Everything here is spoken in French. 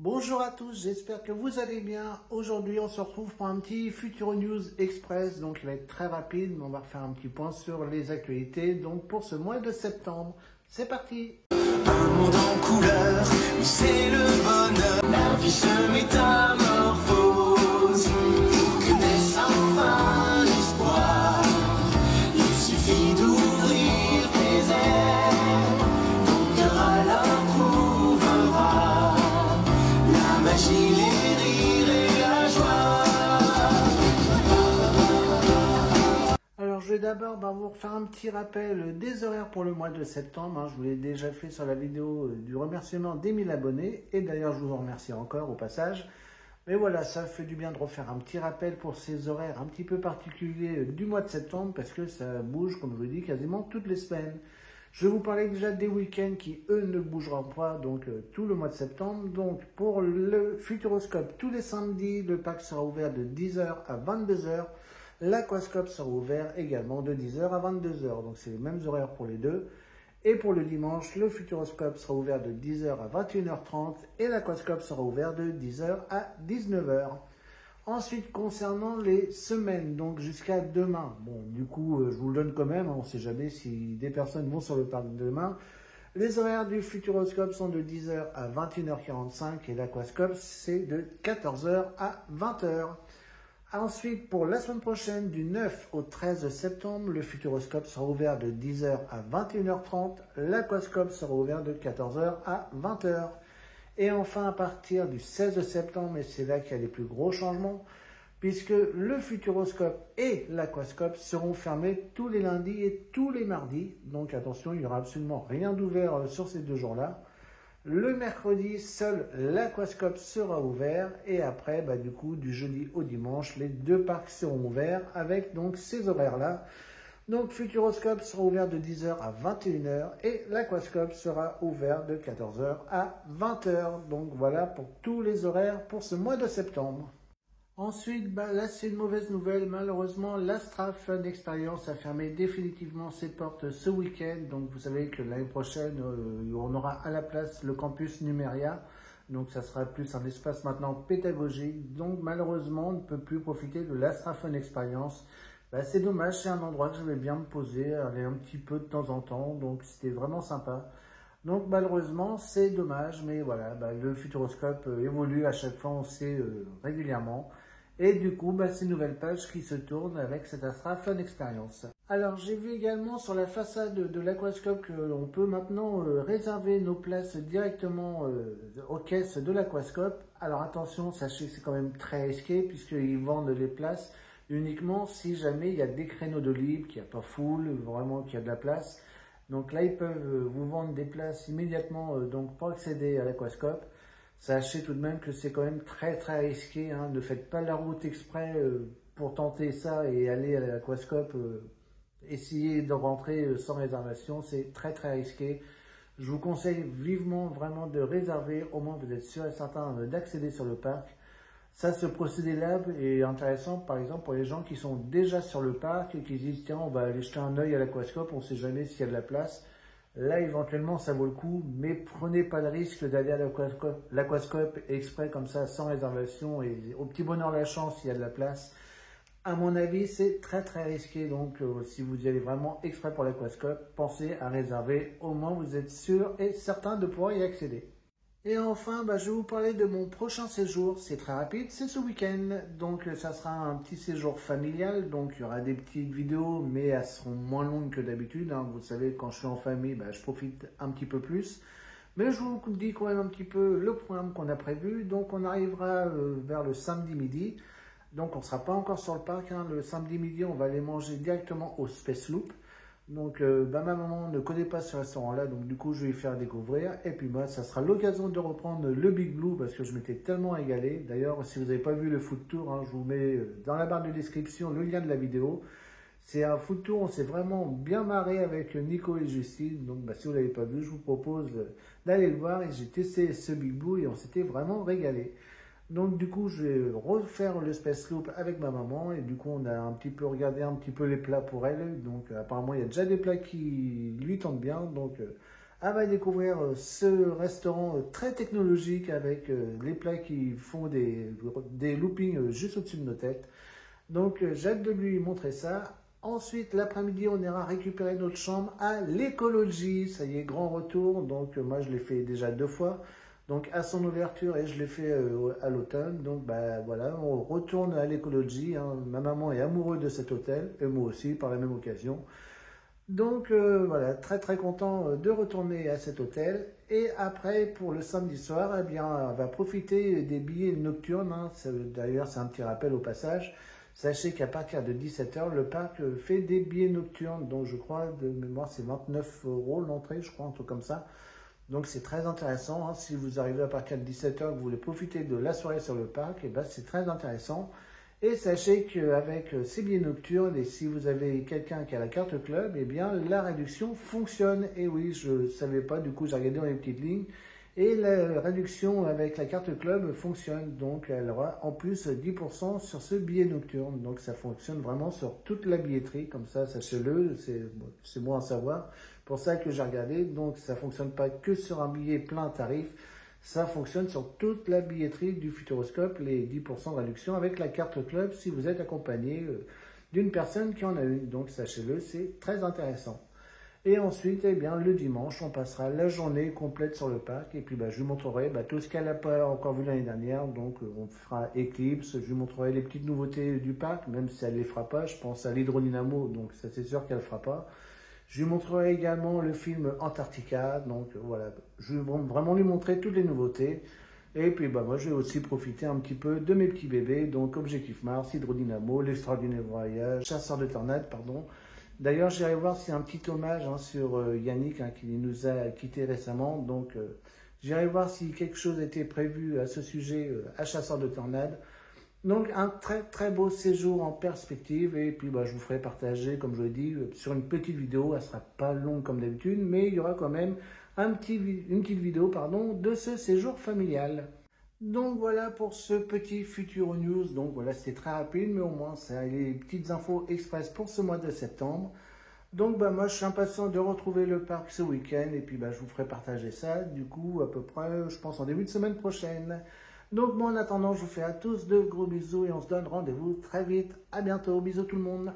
Bonjour à tous, j'espère que vous allez bien. Aujourd'hui, on se retrouve pour un petit Futuro News Express, donc il va être très rapide, mais on va refaire un petit point sur les actualités, donc pour ce mois de septembre. C'est parti! Un monde en couleur, où c'est le bonheur, la vie se métamorphose, pour que naisse enfin l'espoir. Il suffit d'ouvrir tes ailes, ton cœur alors trouvera la magie, les rires et la joie. Alors je vais d'abord vous refaire un petit rappel des horaires pour le mois de septembre. Je vous l'ai déjà fait sur la vidéo du remerciement des 1000 abonnés, et d'ailleurs je vous en remercie encore au passage. Mais voilà, ça fait du bien de refaire un petit rappel pour ces horaires un petit peu particuliers du mois de septembre, parce que ça bouge, comme je vous l'ai dit, quasiment toutes les semaines. Je vais vous parler déjà des week-ends qui, eux, ne bougeront pas, donc tout le mois de septembre. Donc pour le Futuroscope, tous les samedis, le parc sera ouvert de 10h à 22h. L'Aquascope sera ouvert également de 10h à 22h, donc c'est les mêmes horaires pour les deux. Et pour le dimanche, le Futuroscope sera ouvert de 10h à 21h30 et l'Aquascope sera ouvert de 10h à 19h. Ensuite, concernant les semaines, donc jusqu'à demain, bon, du coup, je vous le donne quand même, on ne sait jamais si des personnes vont sur le parc demain. Les horaires du Futuroscope sont de 10h à 21h45 et l'Aquascope, c'est de 14h à 20h. Ensuite, pour la semaine prochaine, du 9 au 13 septembre, le Futuroscope sera ouvert de 10h à 21h30, l'Aquascope sera ouvert de 14h à 20h. Et enfin, à partir du 16 septembre, et c'est là qu'il y a les plus gros changements, puisque le Futuroscope et l'Aquascope seront fermés tous les lundis et tous les mardis. Donc attention, il n'y aura absolument rien d'ouvert sur ces deux jours-là. Le mercredi, seul l'Aquascope sera ouvert et après, du coup, du jeudi au dimanche, les deux parcs seront ouverts avec donc ces horaires-là. Donc Futuroscope sera ouvert de 10h à 21h et l'Aquascope sera ouvert de 14h à 20h. Donc voilà pour tous les horaires pour ce mois de septembre. Ensuite, là c'est une mauvaise nouvelle, malheureusement l'Astra Fun Experience a fermé définitivement ses portes ce week-end. Donc vous savez que l'année prochaine, on aura à la place le campus Numeria. Donc ça sera plus un espace maintenant pédagogique. Donc malheureusement on ne peut plus profiter de l'Astra Fun Experience. C'est dommage, c'est un endroit que je vais bien me poser, aller un petit peu de temps en temps. Donc c'était vraiment sympa. Donc malheureusement c'est dommage, mais voilà, le Futuroscope évolue à chaque fois, on sait régulièrement. Et du coup, c'est une nouvelle page qui se tourne avec cette Astra Fun Experience. Alors, j'ai vu également sur la façade de l'Aquascope qu'on peut maintenant réserver nos places directement aux caisses de l'Aquascope. Alors attention, sachez que c'est quand même très risqué puisqu'ils vendent les places uniquement si jamais il y a des créneaux de libre, qu'il n'y a pas full, vraiment qu'il y a de la place. Donc là, ils peuvent vous vendre des places immédiatement donc pour accéder à l'Aquascope. Sachez tout de même que c'est quand même très très risqué. Ne faites pas la route exprès pour tenter ça et aller à l'Aquascope. Essayez de rentrer sans réservation, c'est très très risqué. Je vous conseille vivement vraiment de réserver, au moins vous êtes sûr et certain d'accéder sur le parc. Ça, ce procédé-là est intéressant, par exemple, pour les gens qui sont déjà sur le parc et qui disent, tiens, on va aller jeter un œil à l'Aquascope, on ne sait jamais s'il y a de la place. Là, éventuellement, ça vaut le coup, mais prenez pas le risque d'aller à l'Aquascope exprès comme ça, sans réservation, et au petit bonheur la chance, il y a de la place. À mon avis, c'est très très risqué, donc si vous y allez vraiment exprès pour l'Aquascope, pensez à réserver, au moins vous êtes sûr et certain de pouvoir y accéder. Et enfin, je vais vous parler de mon prochain séjour. C'est très rapide, c'est ce week-end. Donc, ça sera un petit séjour familial. Donc, il y aura des petites vidéos, mais elles seront moins longues que d'habitude. Vous savez, quand je suis en famille, je profite un petit peu plus. Mais je vous dis quand même un petit peu le programme qu'on a prévu. Donc, on arrivera vers le samedi midi. Donc, on ne sera pas encore sur le parc. Le samedi midi, on va aller manger directement au Space Loop. Donc, ma maman ne connaît pas ce restaurant-là, donc du coup, je vais lui faire découvrir. Et puis, ça sera l'occasion de reprendre le Big Blue parce que je m'étais tellement régalé. D'ailleurs, si vous n'avez pas vu le food tour, je vous mets dans la barre de description le lien de la vidéo. C'est un food tour, on s'est vraiment bien marré avec Nico et Justine. Donc, si vous ne l'avez pas vu, je vous propose d'aller le voir. Et j'ai testé ce Big Blue et on s'était vraiment régalé. Donc du coup, je vais refaire le Space Loop avec ma maman et du coup, on a un petit peu regardé un petit peu les plats pour elle. Donc apparemment, il y a déjà des plats qui lui tentent bien. Donc Elle va découvrir ce restaurant très technologique avec les plats qui font des loopings juste au-dessus de nos têtes. Donc j'ai hâte de lui montrer ça. Ensuite, l'après-midi, on ira récupérer notre chambre à l'écologie. Ça y est, grand retour. Donc moi, je l'ai fait déjà 2 fois. Donc à son ouverture et je l'ai fait à l'automne. Donc bah voilà, on retourne à l'écologie. Hein. Ma maman est amoureuse de cet hôtel et moi aussi par la même occasion. Donc voilà, très très content de retourner à cet hôtel. Et après, pour le samedi soir, eh bien, on va profiter des billets nocturnes. Hein. D'ailleurs, c'est un petit rappel au passage. Sachez qu'à partir de 17h, le parc fait des billets nocturnes. Donc je crois, de mémoire, c'est 29 € l'entrée, je crois, un truc comme ça. Donc c'est très intéressant. Hein. Si vous arrivez à partir de 17h, que vous voulez profiter de la soirée sur le parc, eh ben, c'est très intéressant. Et sachez qu'avec ces billets nocturnes, et si vous avez quelqu'un qui a la carte club, eh bien la réduction fonctionne. Et oui, je ne savais pas, du coup j'ai regardé dans les petites lignes. Et la réduction avec la carte club fonctionne. Donc elle aura en plus 10% sur ce billet nocturne. Donc ça fonctionne vraiment sur toute la billetterie. Comme ça, sachez-le, c'est bon à savoir. Pour ça que j'ai regardé. Donc ça ne fonctionne pas que sur un billet plein tarif. Ça fonctionne sur toute la billetterie du Futuroscope, les 10% de réduction avec la carte club si vous êtes accompagné d'une personne qui en a une. Donc sachez-le, c'est très intéressant. Et ensuite, eh bien, le dimanche, on passera la journée complète sur le parc. Et puis bah, je vous montrerai tout ce qu'elle n'a pas encore vu l'année dernière. Donc on fera Eclipse, je vous montrerai les petites nouveautés du parc, même si elle ne les fera pas. Je pense à l'hydrodynamo, donc ça c'est sûr qu'elle ne le fera pas. Je lui montrerai également le film Antarctica, donc voilà, je vais vraiment lui montrer toutes les nouveautés. Et puis bah, moi je vais aussi profiter un petit peu de mes petits bébés, donc Objectif Mars, Hydrodynamo, L'Extraordinaire Voyage, Chasseur de Tornades, pardon. D'ailleurs j'irai voir s'il y a un petit hommage sur Yannick qui nous a quittés récemment, donc j'irai voir si quelque chose était prévu à ce sujet à Chasseur de Tornades. Donc un très très beau séjour en perspective et puis bah, je vous ferai partager comme je l'ai dit sur une petite vidéo, elle sera pas longue comme d'habitude mais il y aura quand même une petite vidéo de ce séjour familial. Donc voilà pour ce petit Futuro News, donc voilà c'était très rapide mais au moins c'est les petites infos express pour ce mois de septembre. Donc bah, moi je suis impatient de retrouver le parc ce week-end et puis bah, je vous ferai partager ça du coup à peu près je pense en début de semaine prochaine. Donc bon, en attendant, je vous fais à tous de gros bisous et on se donne rendez-vous très vite. À bientôt, bisous tout le monde.